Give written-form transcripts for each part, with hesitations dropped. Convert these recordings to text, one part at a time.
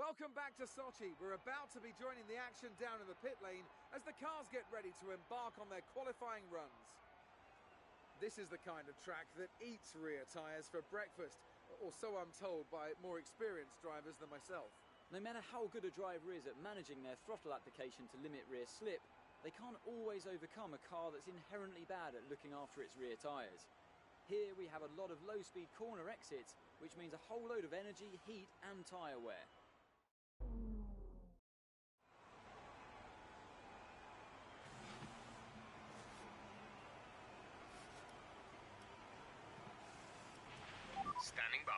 Welcome back to Sochi. We're about to be joining the action down in the pit lane as the cars get ready to embark on their qualifying runs. This is the kind of track that eats rear tyres for breakfast, or so I'm told by more experienced drivers than myself. No matter how good a driver is at managing their throttle application to limit rear slip, they can't always overcome a car that's inherently bad at looking after its rear tyres. Here we have a lot of low-speed corner exits, which means a whole load of energy, heat and tyre wear. Standing by.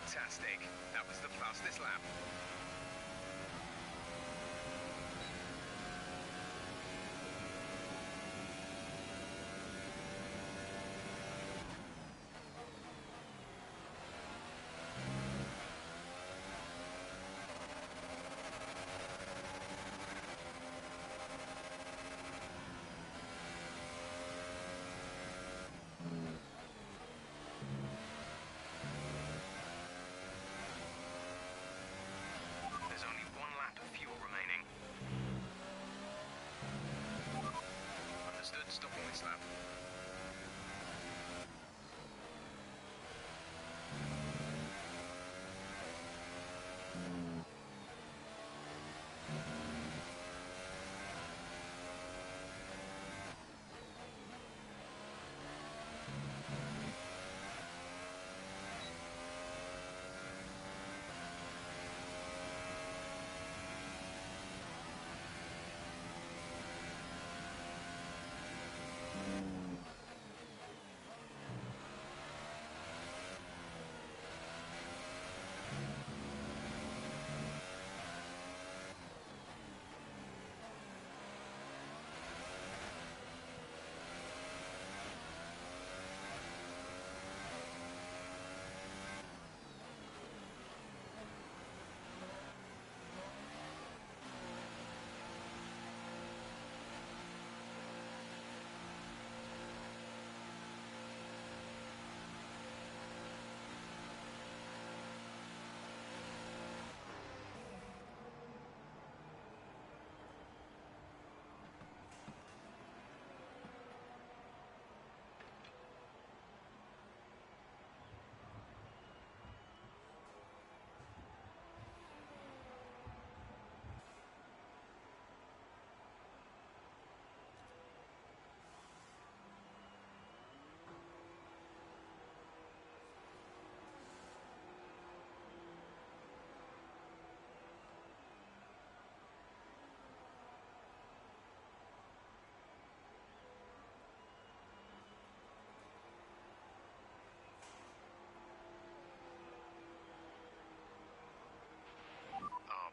Fantastic. That was the fastest lap. Understood. Stopping this lap.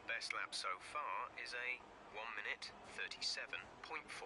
Best lap so far is a 1 minute 37.4.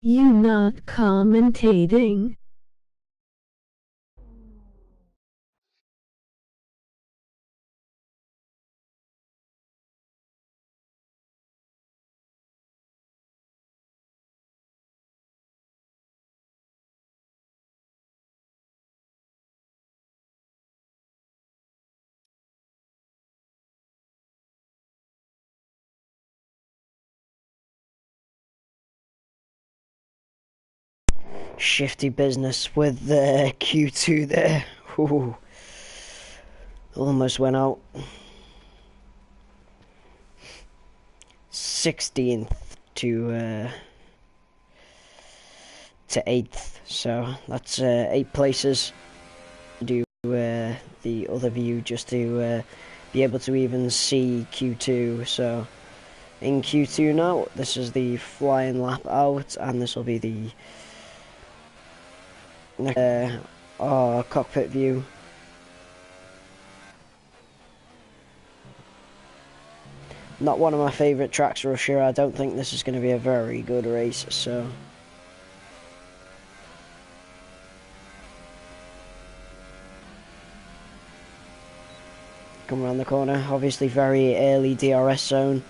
You not commentating? Shifty business with the Q2 there. Ooh. Almost went out. 16th to 8th, so that's 8 places. Do the other view just to be able to even see Q2. So in Q2 now, this is the flying lap out, and this will be the our cockpit view. Not one of my favourite tracks, Russia. I don't think this is going to be a very good race, so... Come around the corner, obviously very early DRS zone.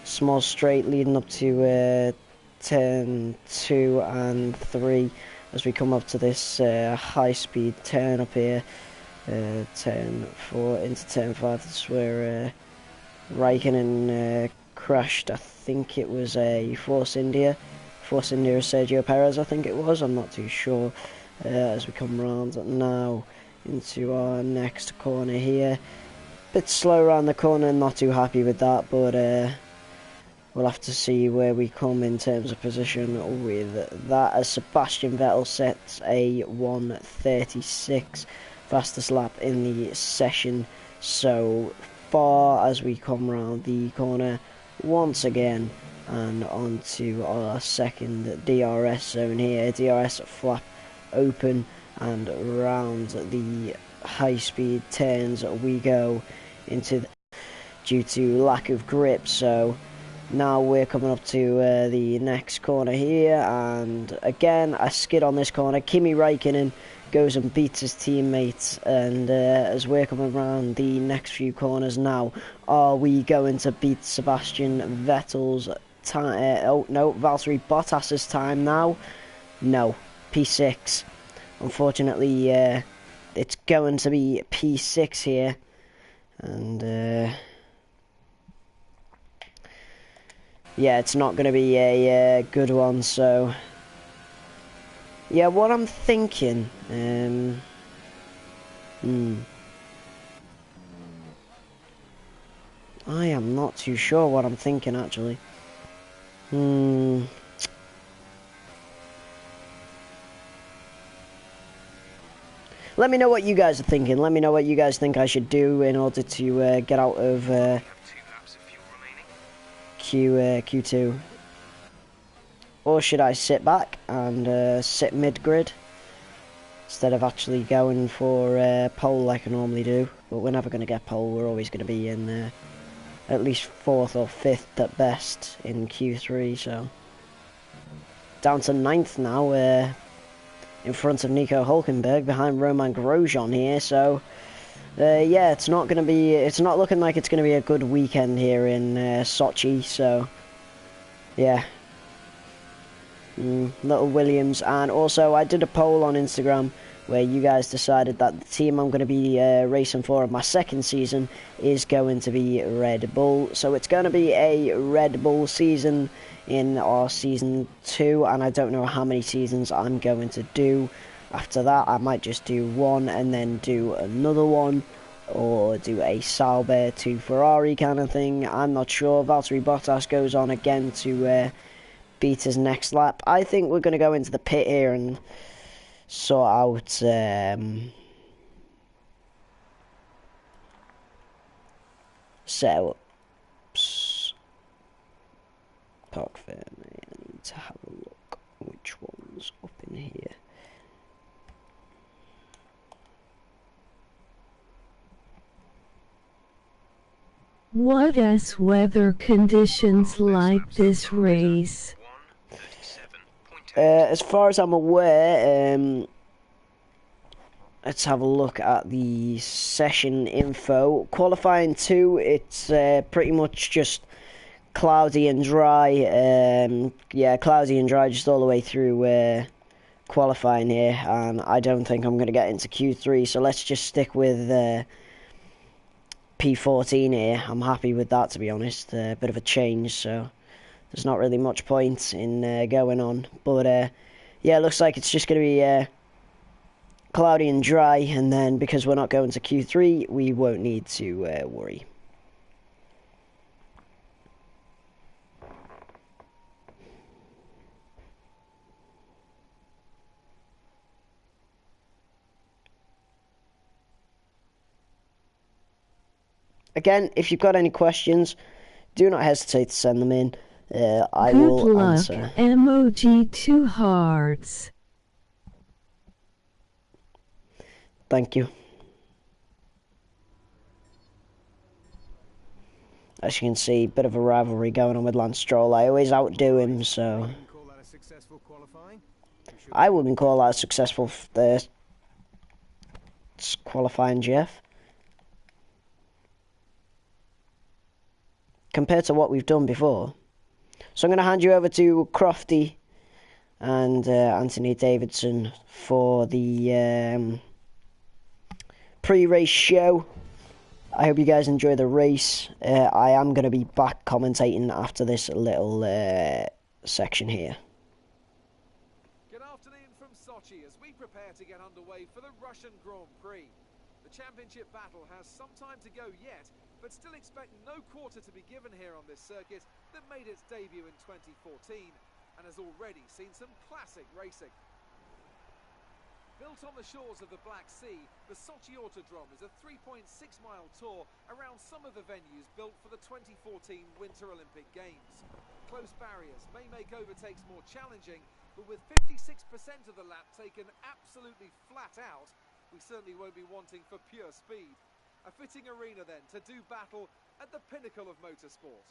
Small straight leading up to turn 2 and 3 as we come up to this high speed turn up here. Turn 4 into turn 5, that's where Raikkonen crashed. I think it was a Force India Sergio Perez, I think it was, I'm not too sure. As we come round now into our next corner here. Bit slow around the corner, not too happy with that, but we'll have to see where we come in terms of position with that, as Sebastian Vettel sets a 1:36 fastest lap in the session so far, as we come round the corner once again and onto our second DRS zone here. DRS flap open, and round the high speed turns we go into due to lack of grip. So now we're coming up to the next corner here, and again a skid on this corner. Kimi Raikkonen goes and beats his teammates, and as we're coming around the next few corners now, are we going to beat Sebastian Vettel's time? Oh no, Valtteri Bottas's time now. No, P6. Unfortunately, it's going to be P6 here, and yeah, it's not going to be a good one. So yeah, what I'm thinking, I am not too sure what I'm thinking actually. Let me know what you guys are thinking. Let me know what you guys think I should do in order to get out of Q2. Or should I sit back and sit mid-grid instead of actually going for pole like I normally do? But we're never going to get pole. We're always going to be in at least 4th or 5th at best in Q3. So down to 9th now. In front of Nico Hülkenberg, behind Romain Grosjean here. So yeah, it's not looking like it's going to be a good weekend here in Sochi. So yeah, little Williams. And also I did a poll on Instagram where you guys decided that the team I'm going to be racing for in my second season is going to be Red Bull. So it's going to be a Red Bull season in our season 2, and I don't know how many seasons I'm going to do. After that, I might just do one and then do another one, or do a Sauber to Ferrari kind of thing. I'm not sure. Valtteri Bottas goes on again to beat his next lap. I think we're going to go into the pit here and sort out setups. Cockpit, I need to have a look which one's up in here. What is weather conditions like this race? As far as I'm aware, let's have a look at the session info. Qualifying 2, it's pretty much just cloudy and dry. Yeah, cloudy and dry just all the way through qualifying here, and I don't think I'm going to get into Q3, so let's just stick with P14 here. I'm happy with that, to be honest. A bit of a change, so there's not really much point in going on. But yeah, it looks like it's just going to be cloudy and dry, and then because we're not going to Q3, we won't need to worry. Again, if you've got any questions, do not hesitate to send them in. I Good will luck, answer. emoji 2 hearts. Thank you. As you can see, a bit of a rivalry going on with Lance Stroll. I always outdo him, so I wouldn't call that a successful qualifying, Jeff. Compared to what we've done before. So I'm going to hand you over to Crofty and Anthony Davidson for the pre-race show. I hope you guys enjoy the race. I am going to be back commentating after this little section here. Good afternoon from Sochi as we prepare to get underway for the Russian Grand Prix. The championship battle has some time to go yet, but still expect no quarter to be given here on this circuit that made its debut in 2014 and has already seen some classic racing. Built on the shores of the Black Sea, the Sochi Autodrome is a 3.6-mile tour around some of the venues built for the 2014 Winter Olympic Games. Close barriers may make overtakes more challenging, but with 56% of the lap taken absolutely flat out, we certainly won't be wanting for pure speed. A fitting arena then to do battle at the pinnacle of motorsport.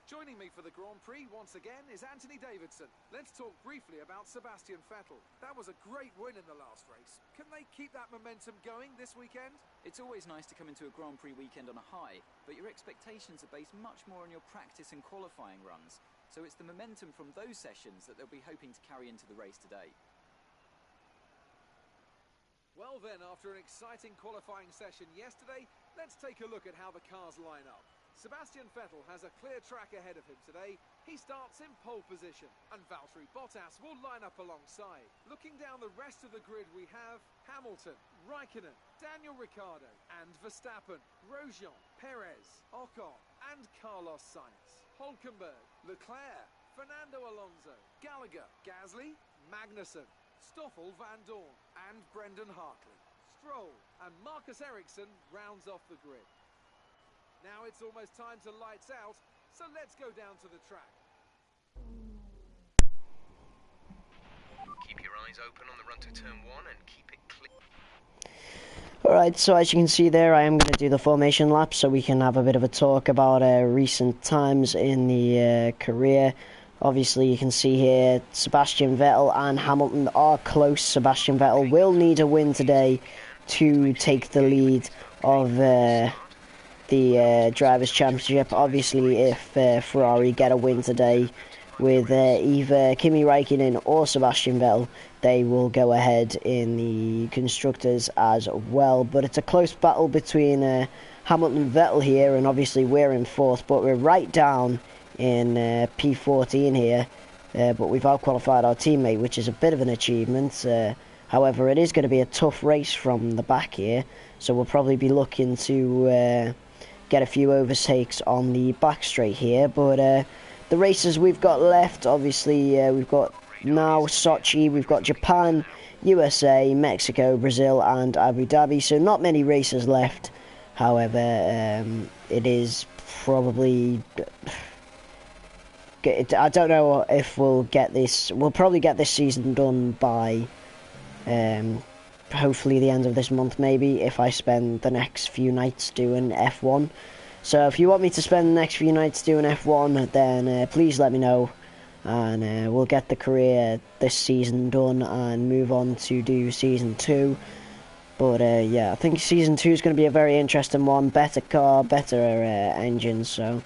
Joining me for the Grand Prix once again is Anthony Davidson. Let's talk briefly about Sebastian Vettel. That was a great win in the last race. Can they keep that momentum going this weekend? It's always nice to come into a Grand Prix weekend on a high, but your expectations are based much more on your practice and qualifying runs. So it's the momentum from those sessions that they'll be hoping to carry into the race today. Well then, after an exciting qualifying session yesterday, let's take a look at how the cars line up. Sebastian Vettel has a clear track ahead of him today. He starts in pole position, and Valtteri Bottas will line up alongside. Looking down the rest of the grid, we have Hamilton, Raikkonen, Daniel Ricciardo, and Verstappen, Grosjean, Perez, Ocon, and Carlos Sainz, Hülkenberg, Leclerc, Fernando Alonso, Gallagher, Gasly, Magnussen, Stoffel Van Dorn, and Brendan Hartley. Stroll and Marcus Ericsson rounds off the grid. Now it's almost time to lights out, so let's go down to the track. Keep your eyes open on the run to turn 1 and keep it clear. Alright, so as you can see there, I am going to do the formation lap so we can have a bit of a talk about recent times in the career. Obviously, you can see here, Sebastian Vettel and Hamilton are close. Sebastian Vettel will need a win today to take the lead of the Drivers' Championship. Obviously, if Ferrari get a win today with either Kimi Räikkönen or Sebastian Vettel, they will go ahead in the Constructors as well. But it's a close battle between Hamilton and Vettel here, and obviously we're in 4th, but we're right down in P14 here, but we've out-qualified our teammate, which is a bit of an achievement. However, it is going to be a tough race from the back here, so we'll probably be looking to get a few overtakes on the back straight here. But the races we've got left, obviously, we've got now Sochi, we've got Japan, USA, Mexico, Brazil, and Abu Dhabi, so not many races left. However, it is probably... I don't know if we'll get this. We'll probably get this season done by hopefully the end of this month, maybe, if I spend the next few nights doing F1. So if you want me to spend the next few nights doing F1, then please let me know. and we'll get the career this season done and move on to do season 2. But yeah, I think season 2 is going to be a very interesting one. Better car, better engines. So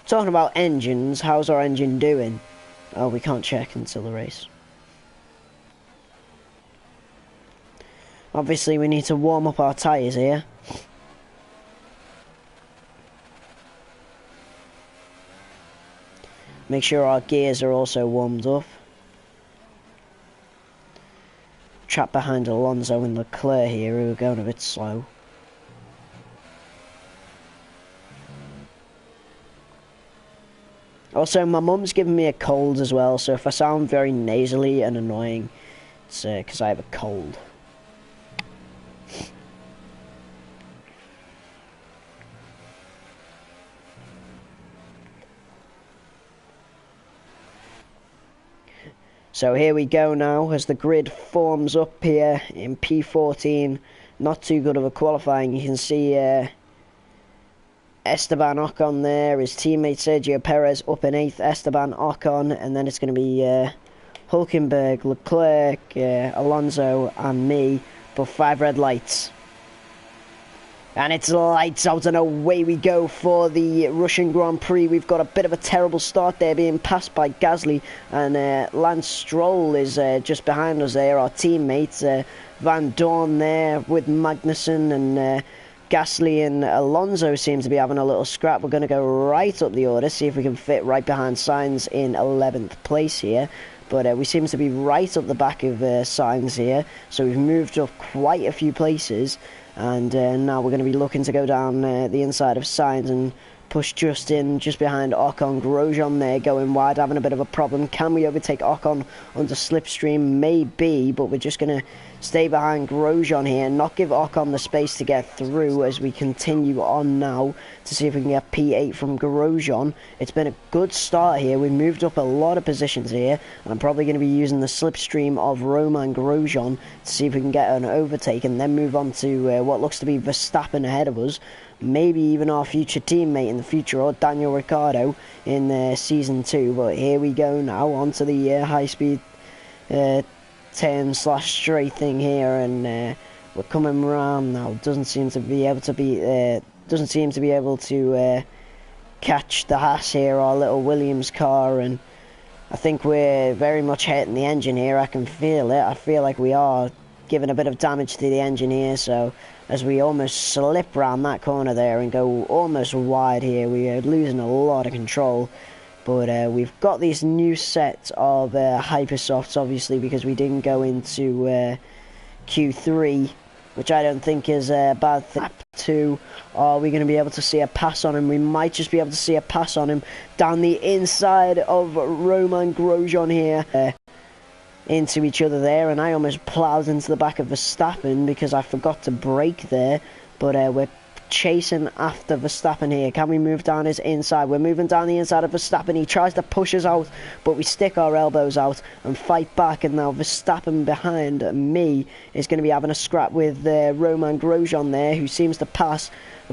talking about engines, how's our engine doing? Oh, we can't check until the race. Obviously, we need to warm up our tyres here. Make sure our gears are also warmed up. Trapped behind Alonso and Leclerc here, who are going a bit slow. Also, my mum's giving me a cold as well, so if I sound very nasally and annoying, it's because I have a cold. So here we go now as the grid forms up here in P14. Not too good of a qualifying. You can see Esteban Ocon there, his teammate Sergio Perez up in 8th, Esteban Ocon, and then it's going to be Hulkenberg, Leclerc, Alonso and me, but 5 red lights. And it's lights out and away we go for the Russian Grand Prix. We've got a bit of a terrible start there, being passed by Gasly, and Lance Stroll is just behind us there, our teammates. Van Dorn there with Magnussen, and Gasly and Alonso seem to be having a little scrap. We're going to go right up the order, see if we can fit right behind Sainz in 11th place here. But we seem to be right up the back of Sainz here, so we've moved up quite a few places. And now we're going to be looking to go down the inside of Sainz and push just behind Ocon. Grosjean there going wide, having a bit of a problem. Can we overtake Ocon onto slipstream? Maybe, but we're just going to stay behind Grosjean here, not give Ocon the space to get through as we continue on now to see if we can get P8 from Grosjean. It's been a good start here. We moved up a lot of positions here, and I'm probably going to be using the slipstream of Romain Grosjean to see if we can get an overtake and then move on to what looks to be Verstappen ahead of us. Maybe even our future teammate in the future, or Daniel Ricciardo in season 2. But here we go now onto the high-speed turn/straight thing here, and we're coming round now. Doesn't seem to be able to catch the Haas here, our little Williams car, and I think we're very much hitting the engine here. I can feel it. I feel like we are giving a bit of damage to the engine here, so as we almost slip round that corner there and go almost wide here, we are losing a lot of control. But we've got these new set of Hypersofts, obviously, because we didn't go into Q3, which I don't think is a bad thing. Lap 2, are we going to be able to see a pass on him? We might just be able to see a pass on him down the inside of Romain Grosjean here. Into each other there, and I almost ploughed into the back of Verstappen because I forgot to brake there. But we're chasing after Verstappen here. Can we move down his inside? We're moving down the inside of Verstappen. He tries to push us out, but we stick our elbows out and fight back, and now Verstappen behind me is going to be having a scrap with Romain Grosjean there, who seems to pass,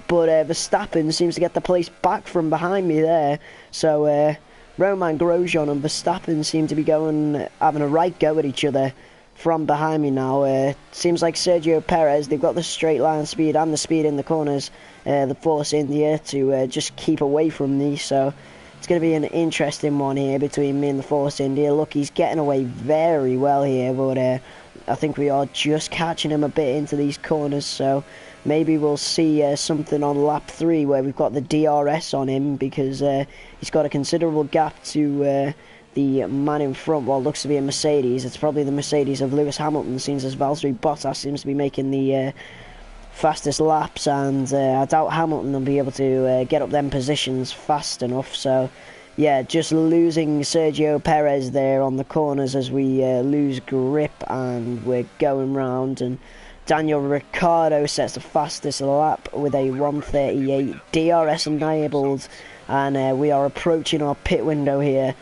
but Verstappen seems to get the place back from behind me there. So Romain Grosjean and Verstappen seem to be having a right go at each other from behind me now. Seems like Sergio Perez, they've got the straight line speed and the speed in the corners, the Force India, to just keep away from me. So it's going to be an interesting one here between me and the Force India. Look, he's getting away very well here, but I think we are just catching him a bit into these corners. So maybe we'll see something on lap 3 where we've got the DRS on him, because he's got a considerable gap to the man in front. Well, looks to be a Mercedes. It's probably the Mercedes of Lewis Hamilton, since as Valtteri Bottas seems to be making the fastest laps, and I doubt Hamilton will be able to get up them positions fast enough. So yeah, just losing Sergio Perez there on the corners as we lose grip, and we're going round, and Daniel Ricciardo sets the fastest lap with a 1:38, DRS enabled, and we are approaching our pit window here.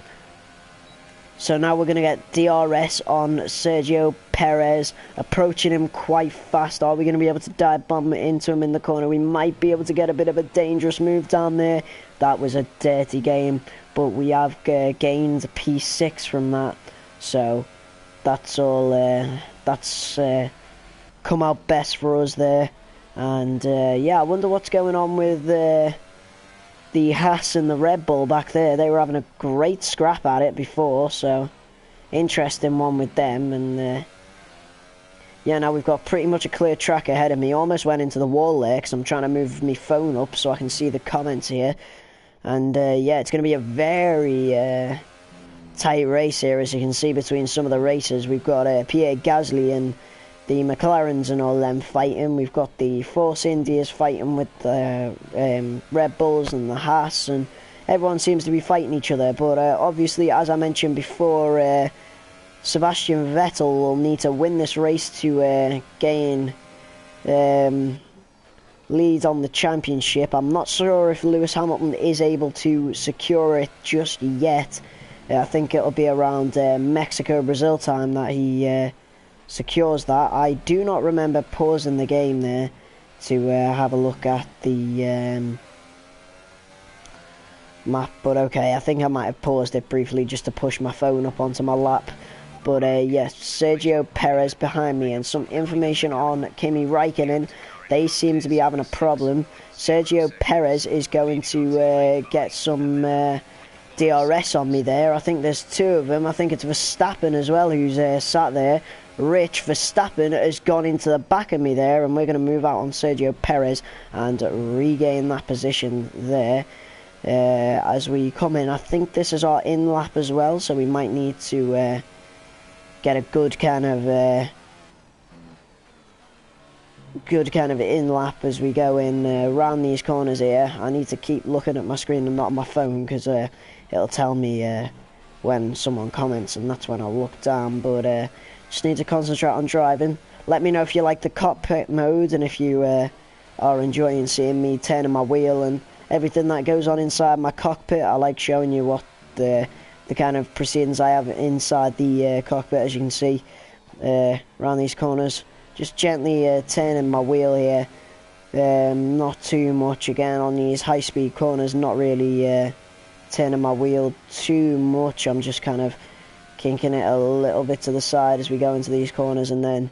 So now we're going to get DRS on Sergio Perez, approaching him quite fast. Are we going to be able to dive bomb into him in the corner? We might be able to get a bit of a dangerous move down there. That was a dirty game, but we have gained a P6 from that. So that's all, that's come out best for us there. And yeah, I wonder what's going on with the Haas and the Red Bull back there. They were having a great scrap at it before, so interesting one with them. And yeah, now we've got pretty much a clear track ahead of me. Almost went into the wall there because I'm trying to move my phone up so I can see the comments here. And yeah, it's going to be a very tight race here, as you can see, between some of the racers. We've got Pierre Gasly and the McLarens and all them fighting. We've got the Force Indias fighting with the Red Bulls and the Haas, and everyone seems to be fighting each other. But obviously, as I mentioned before, Sebastian Vettel will need to win this race to gain lead on the championship. I'm not sure if Lewis Hamilton is able to secure it just yet. I think it'll be around Mexico, Brazil time that he secures that. I do not remember pausing the game there to have a look at the map, but okay, I think I might have paused it briefly just to push my phone up onto my lap. But yes, Sergio Perez behind me, and some information on Kimi Raikkonen. They seem to be having a problem. Sergio Perez is going to get some DRS on me there. I think there's two of them. I think it's Verstappen as well who's sat there. Rich Verstappen has gone into the back of me there, and we're going to move out on Sergio Perez and regain that position there as we come in. I think this is our in lap as well, so we might need to get a good kind of in lap as we go in around these corners here. I need to keep looking at my screen and not on my phone, because it'll tell me when someone comments, and that's when I'll look down. But just need to concentrate on driving. Let me know if you like the cockpit mode, and if you are enjoying seeing me turning my wheel and everything that goes on inside my cockpit. I like showing you what the kind of proceedings I have inside the cockpit, as you can see around these corners. Just gently turning my wheel here, not too much again on these high-speed corners, not really turning my wheel too much. I'm just kind of kinking it a little bit to the side as we go into these corners, and then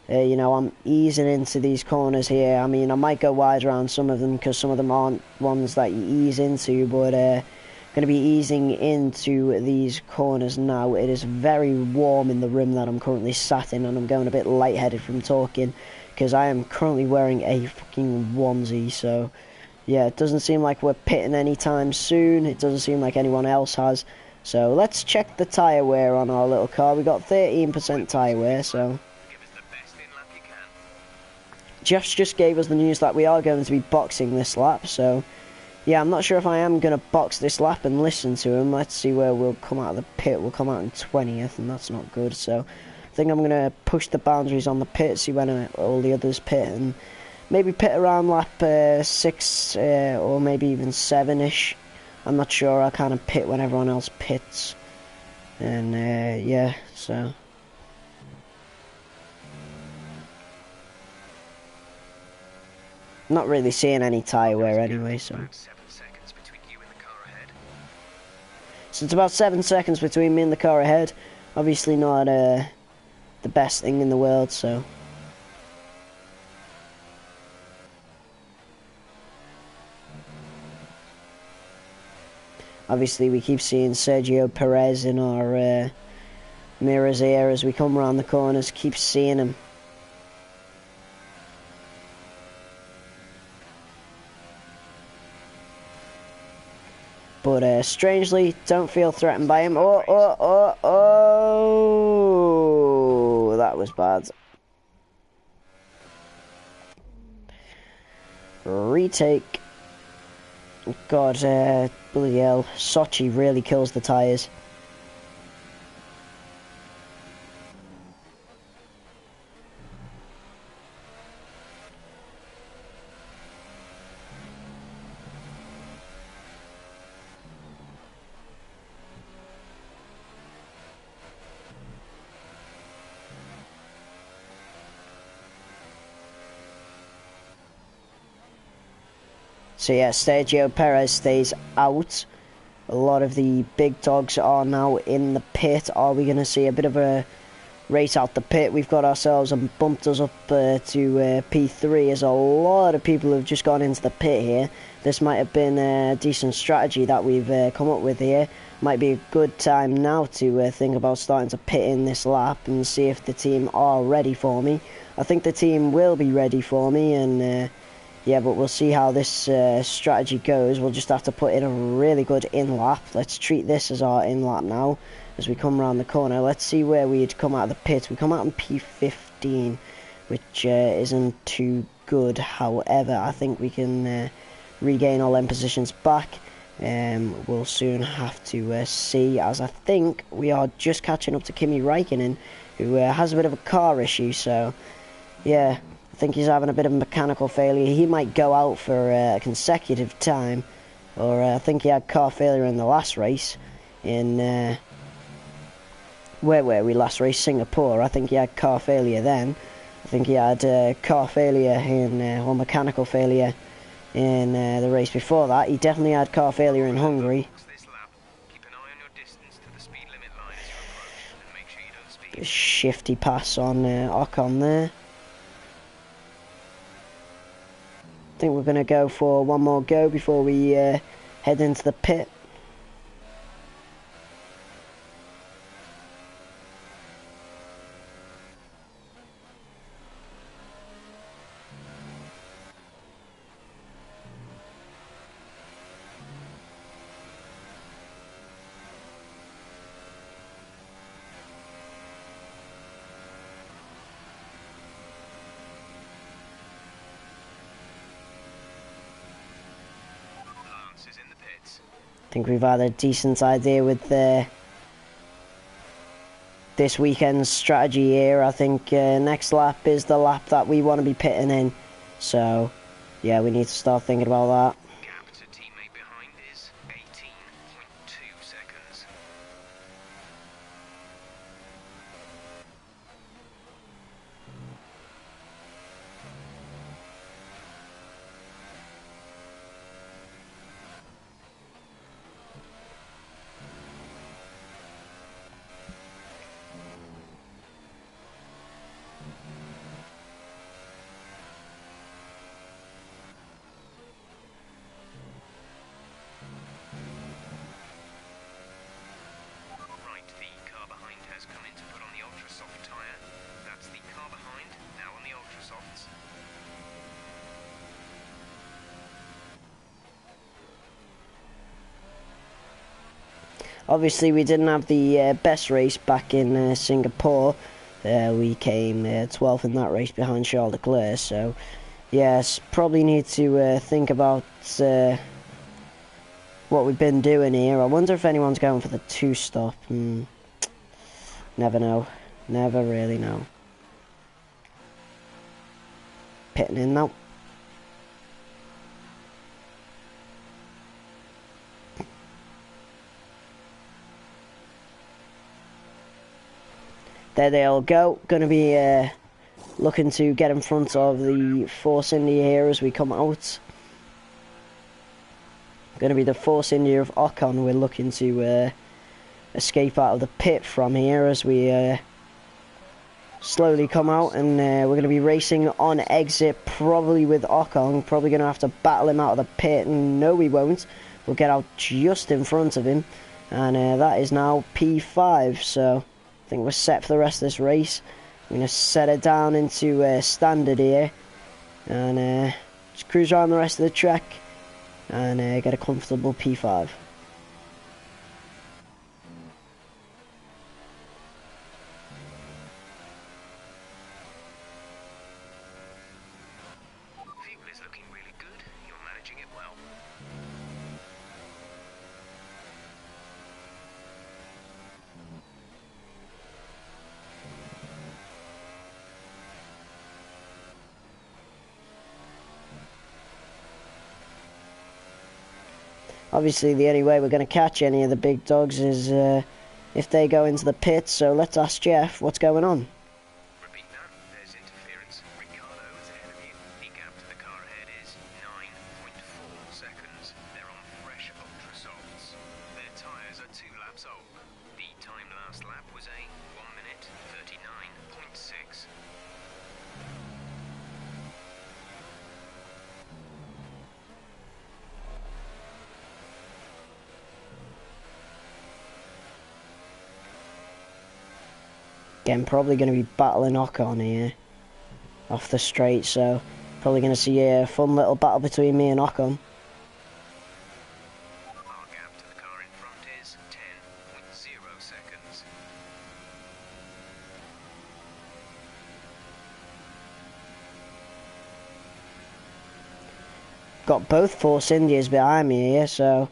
you know, I'm easing into these corners here. I mean, I might go wide around some of them because some of them aren't ones that you ease into, but going to be easing into these corners now. It is very warm in the room that I'm currently sat in, and I'm going a bit lightheaded from talking because I am currently wearing a fucking onesie. So yeah, it doesn't seem like we're pitting anytime soon. It doesn't seem like anyone else has. So let's check the tyre wear on our little car. We got 13% tyre wear, so Jeff's just gave us the news that we are going to be boxing this lap. So yeah, I'm not sure if I am going to box this lap and listen to him. Let's see where we'll come out of the pit. We'll come out in 20th, and that's not good. So I think I'm going to push the boundaries on the pit, see when all the others pit, and maybe pit around lap 6 or maybe even 7-ish. I'm not sure. I'll kind of pit when everyone else pits. And yeah, so not really seeing any tyre wear anyway, so it's about 7 seconds between me and the car ahead. Obviously not the best thing in the world, so obviously we keep seeing Sergio Perez in our mirrors here as we come around the corners. Keep seeing him. But strangely, don't feel threatened by him. Oh, that was bad. Retake. God, bloody hell. Sochi really kills the tyres. So yeah, Sergio Perez stays out. A lot of the big dogs are now in the pit. Are we going to see a bit of a race out the pit? We've got ourselves and bumped us up to P3 as a lot of people have just gone into the pit here. This might have been a decent strategy that we've come up with here. Might be a good time now to think about starting to pit in this lap and see if the team are ready for me. I think the team will be ready for me, and yeah, but we'll see how this strategy goes. We'll just have to put in a really good in-lap. Let's treat this as our in-lap now as we come around the corner. Let's see where we'd come out of the pit. We come out in P15, which isn't too good. However, I think we can regain all them positions back. We'll soon have to see, as I think we are just catching up to Kimi Räikkönen, who has a bit of a car issue. So, yeah, I think he's having a bit of a mechanical failure. He might go out for a consecutive time, or I think he had car failure in the last race in where were we last race? Singapore. I think he had car failure then. I think he had car failure in or mechanical failure in the race before that. He definitely had car failure in Hungary. A shifty pass on Ocon there. I think we're going to go for one more go before we head into the pit. I think we've had a decent idea with this weekend's strategy here. I think next lap is the lap that we want to be pitting in. So, yeah, we need to start thinking about that. Gap to teammate behind is 18.2 seconds. Obviously, we didn't have the best race back in Singapore. We came 12th in that race behind Charles Leclerc. So, yes, probably need to think about what we've been doing here. I wonder if anyone's going for the two-stop. Never know. Never really know. Pitting in now. There they all go. Going to be looking to get in front of the Force India here as we come out. Going to be the Force India of Ocon. We're looking to escape out of the pit from here as we slowly come out, and we're going to be racing on exit, probably with Ocon. Probably going to have to battle him out of the pit, and no, we won't. We'll get out just in front of him, and that is now P5. So I think we're set for the rest of this race. I'm going to set it down into standard here, and just cruise around the rest of the track and get a comfortable P5. Fuel is looking really good. You're managing it well. Obviously, the only way we're going to catch any of the big dogs is if they go into the pit. So let's ask Jeff what's going on. Repeat that. There's interference. Ricardo is ahead of you. The gap to the car ahead is 9.4 was a 1 minute 39.6. Again, probably going to be battling Ocon here off the straight, so probably going to see a fun little battle between me and Ocon. Our gap to the car in front is 10.0 seconds. Got both Force Indias behind me here, so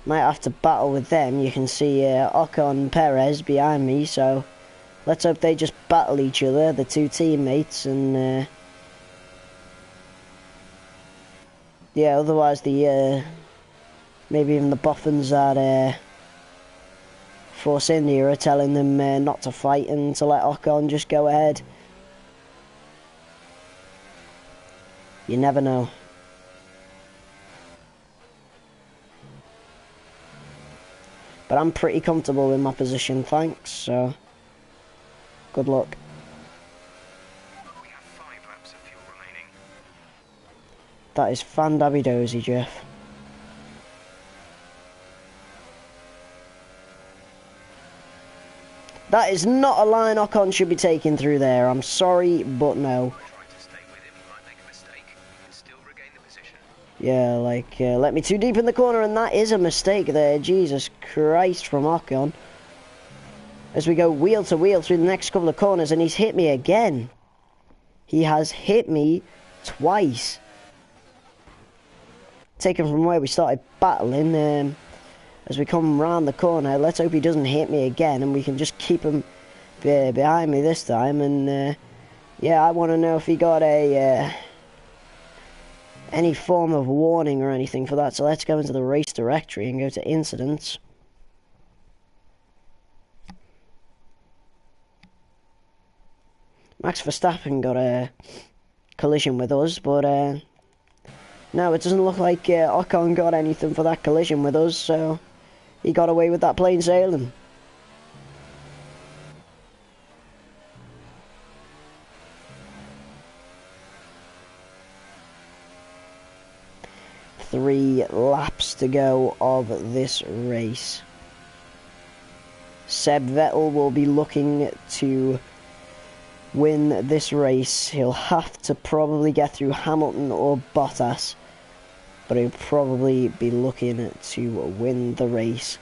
might have to battle with them. You can see Ocon and Perez behind me, so let's hope they just battle each other, the two teammates, and yeah, otherwise the maybe even the boffins at Force India are telling them not to fight and to let Ocon just go ahead. You never know. But I'm pretty comfortable in my position, thanks, so good luck. We have 5 laps of fuel remaining. That is fan-dabby-dozy, Jeff. That is not a line Ocon should be taking through there. I'm sorry, but no. Try to stay with him, he might make a mistake. You can still regain the position. Yeah, like, let me too deep in the corner, and that is a mistake there. Jesus Christ from Ocon. As we go wheel to wheel through the next couple of corners, and he's hit me again. He has hit me twice. Taken from where we started battling, as we come round the corner, let's hope he doesn't hit me again, and we can just keep him behind me this time. And yeah, I want to know if he got a any form of warning or anything for that. So let's go into the race directory and go to incidents. Max Verstappen got a collision with us, but no, it doesn't look like Ocon got anything for that collision with us, so he got away with that plain sailing. Three laps to go of this race. Seb Vettel will be looking to win this race. He'll have to probably get through Hamilton or Bottas, but he'll probably be looking to win the race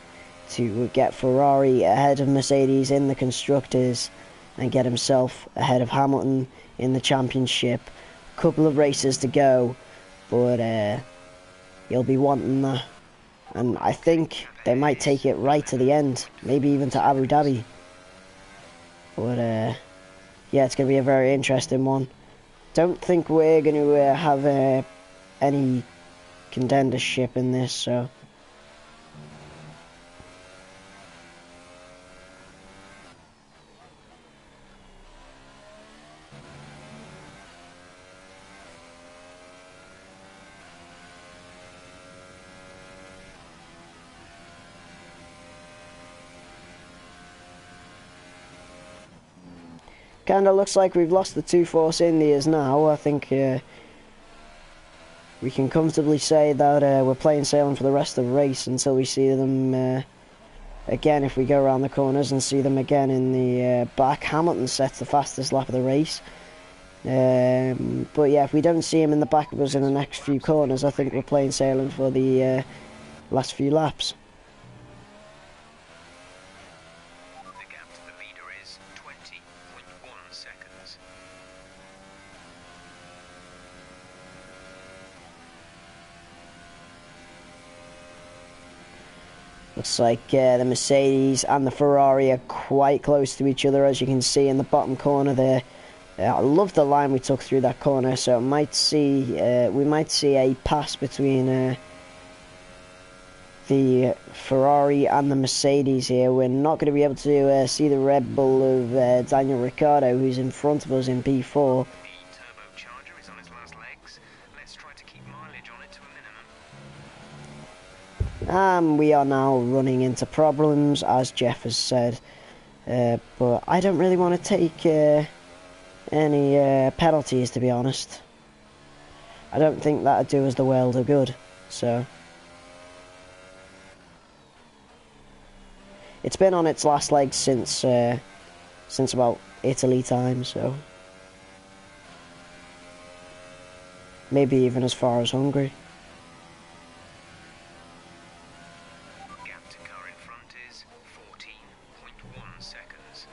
to get Ferrari ahead of Mercedes in the Constructors and get himself ahead of Hamilton in the Championship. Couple of races to go, but he'll be wanting that, and I think they might take it right to the end, maybe even to Abu Dhabi. But yeah, it's going to be a very interesting one. Don't think we're going to have any contendership in this, so kind of looks like we've lost the two Force Indias now. I think we can comfortably say that we're playing sailing for the rest of the race until we see them again. If we go around the corners and see them again in the back, Hamilton sets the fastest lap of the race. But yeah, if we don't see him in the back of us in the next few corners, I think we're playing sailing for the last few laps. The gap to the leader is 20.1 seconds. Looks like the Mercedes and the Ferrari are quite close to each other, as you can see in the bottom corner there. I love the line we took through that corner, so we might see a pass between the Ferrari and the Mercedes here. We're not going to be able to see the Red Bull of Daniel Ricciardo, who's in front of us in P4. The turbocharger is on its last legs. Let's try to keep mileage on it to a minimum. And we are now running into problems, as Jeff has said. but I don't really want to take any penalties, to be honest. I don't think that'd do us the world of good, so... It's been on its last legs since about Italy time, so... Maybe even as far as Hungary. Gap to car in front is 14.1 seconds.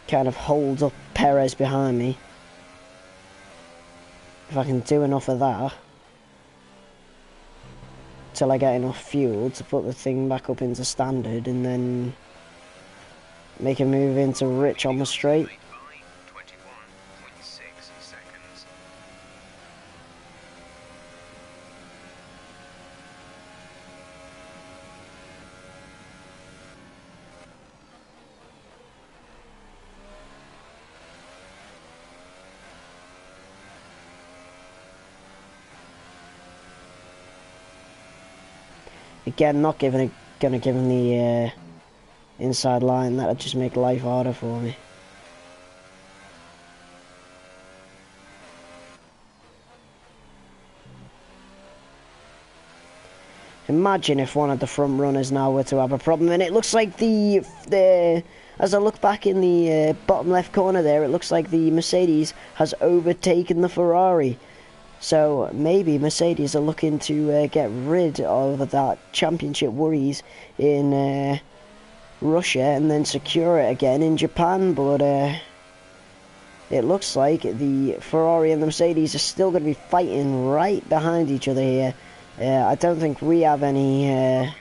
Kind of holds up Perez behind me. If I can do enough of that till I get enough fuel to put the thing back up into standard and then make a move into rich on the straight. By 21.6 seconds. Again, not gonna give him the inside line. That'd just make life harder for me. Imagine if one of the front runners now were to have a problem, and it looks like the as I look back in the bottom left corner there, it looks like the Mercedes has overtaken the Ferrari. So maybe Mercedes are looking to get rid of that championship worries in Russia and then secure it again in Japan. But it looks like the Ferrari and the Mercedes are still going to be fighting right behind each other here. I don't think we have any...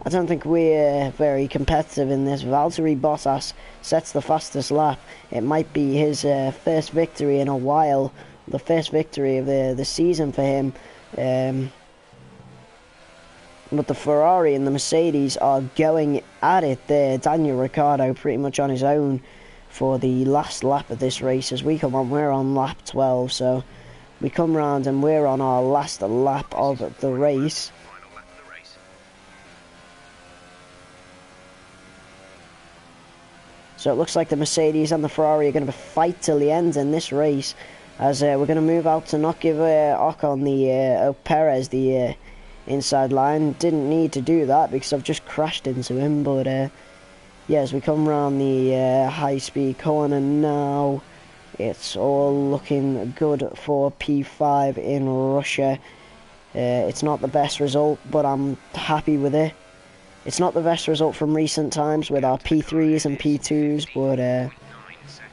I don't think we're very competitive in this. Valtteri Bottas sets the fastest lap. It might be his first victory in a while, the first victory of the season for him. But the Ferrari and the Mercedes are going at it there. Daniel Ricciardo pretty much on his own for the last lap of this race. As we come on, we're on lap 12, so we come round and we're on our last lap of the race. So it looks like the Mercedes and the Ferrari are going to fight till the end in this race, as we're going to move out to not give Ocon the Perez the inside line. Didn't need to do that because I've just crashed into him. But yeah, as we come round the high-speed corner now, it's all looking good for P5 in Russia. It's not the best result, but I'm happy with it. It's not the best result from recent times with our P3s and P2s, but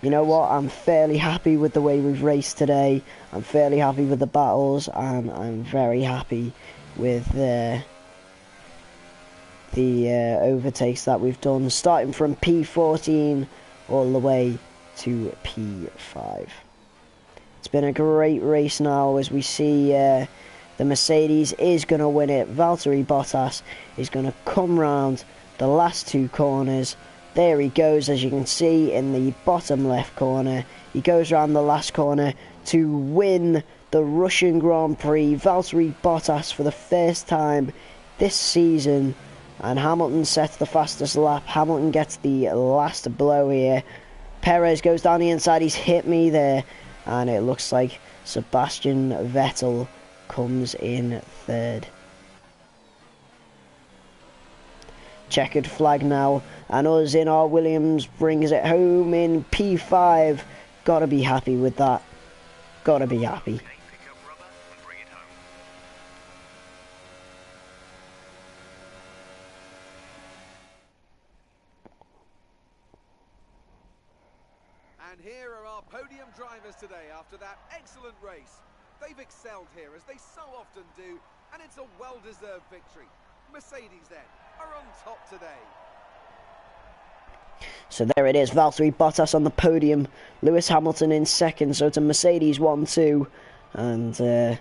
you know what? I'm fairly happy with the way we've raced today. I'm fairly happy with the battles, and I'm very happy with the overtakes that we've done, starting from P14 all the way to P5. It's been a great race now, as we see the Mercedes is going to win it. Valtteri Bottas is going to come round the last two corners. There he goes, as you can see in the bottom left corner. He goes round the last corner to win the Russian Grand Prix. Valtteri Bottas for the first time this season. And Hamilton sets the fastest lap. Hamilton gets the last blow here. Perez goes down the inside. He's hit me there. And it looks like Sebastian Vettel comes in third. Checkered flag now, and us in our Williams brings it home in P5. Gotta be happy with that. Gotta be happy. And here are our podium drivers today after that excellent race. They've excelled here, as they so often do, and it's a well-deserved victory. Mercedes, then, are on top today. So there it is, Valtteri Bottas on the podium, Lewis Hamilton in second, so it's a Mercedes 1-2, and the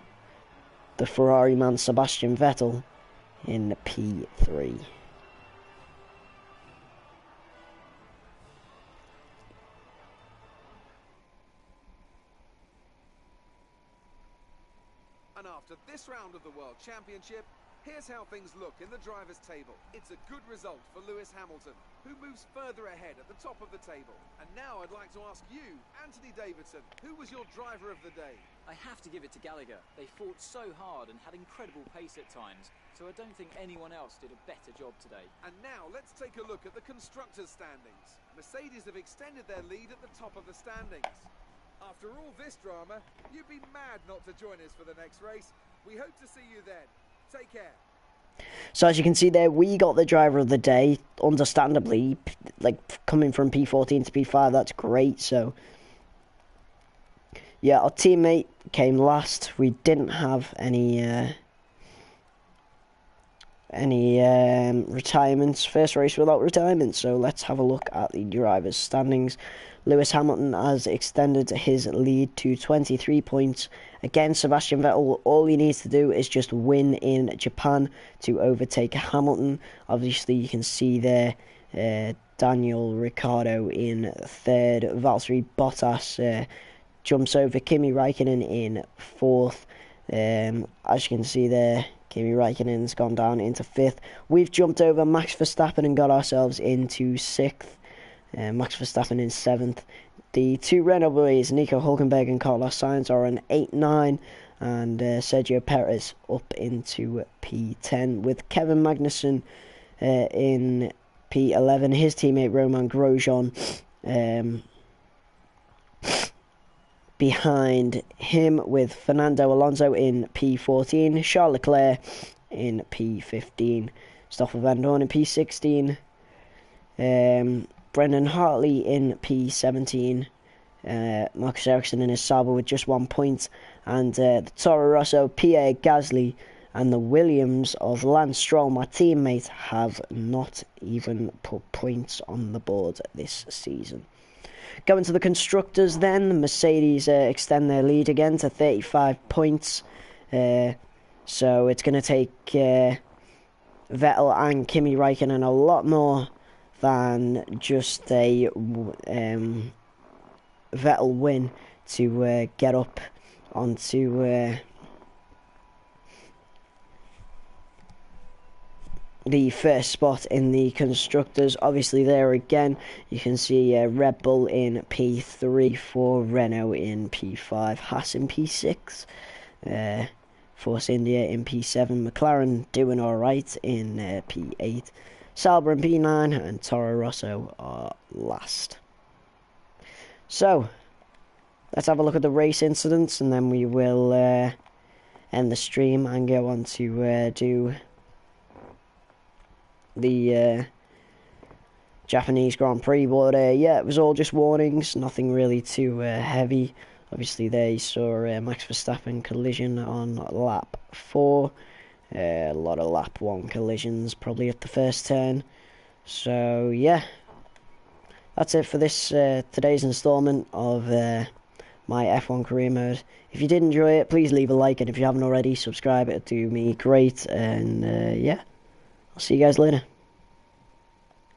Ferrari man Sebastian Vettel in P3. after this round of the World Championship, here's how things look in the drivers' table. It's a good result for Lewis Hamilton, who moves further ahead at the top of the table. And now I'd like to ask you, Anthony Davidson, who was your driver of the day? I have to give it to Gallagher. They fought so hard and had incredible pace at times, so I don't think anyone else did a better job today. And now let's take a look at the constructors' standings. Mercedes have extended their lead at the top of the standings. After all this drama, you'd be mad not to join us for the next race. We hope to see you then. Take care. So as you can see there, we got the driver of the day, understandably, like coming from P14 to P5, that's great. So yeah, our teammate came last. We didn't have any retirements, first race without retirement. So let's have a look at the drivers' standings. Lewis Hamilton has extended his lead to 23 points. Again, Sebastian Vettel, all he needs to do is just win in Japan to overtake Hamilton. Obviously, you can see there Daniel Ricciardo in third. Valtteri Bottas jumps over Kimi Raikkonen in fourth. As you can see there, Kimi Raikkonen's gone down into fifth. We've jumped over Max Verstappen and got ourselves into sixth. Max Verstappen in seventh. The two Renault boys, Nico Hülkenberg and Carlos Sainz, are on 8-9, and Sergio Perez up into P10, with Kevin Magnussen in P11. His teammate Romain Grosjean behind him, with Fernando Alonso in P14, Charles Leclerc in P15, Stoffel Vandoorne in P16, Brendan Hartley in P17, Marcus Ericsson in his Sauber with just 1 point, and the Toro Rosso, Pierre Gasly, and the Williams of Lance Stroll, my teammate, have not even put points on the board this season. Going to the constructors then, the Mercedes extend their lead again to 35 points. So it's going to take Vettel and Kimi Raikkonen a lot more than just a Vettel win to get up onto the first spot in the constructors. Obviously there again you can see Red Bull in P3, for Renault in P5, Haas in P6, Force India in P7, McLaren doing alright in P8, Sauber in P9, and Toro Rosso are last. So let's have a look at the race incidents, and then we will end the stream and go on to do the Japanese Grand Prix. But yeah, it was all just warnings, nothing really too heavy. Obviously there you saw Max Verstappen collision on lap 4. A lot of lap 1 collisions probably at the first turn. So yeah, that's it for this today's installment of my F1 career mode. If you did enjoy it, please leave a like, and if you haven't already, subscribe. It'd do me great. And yeah, I'll see you guys later.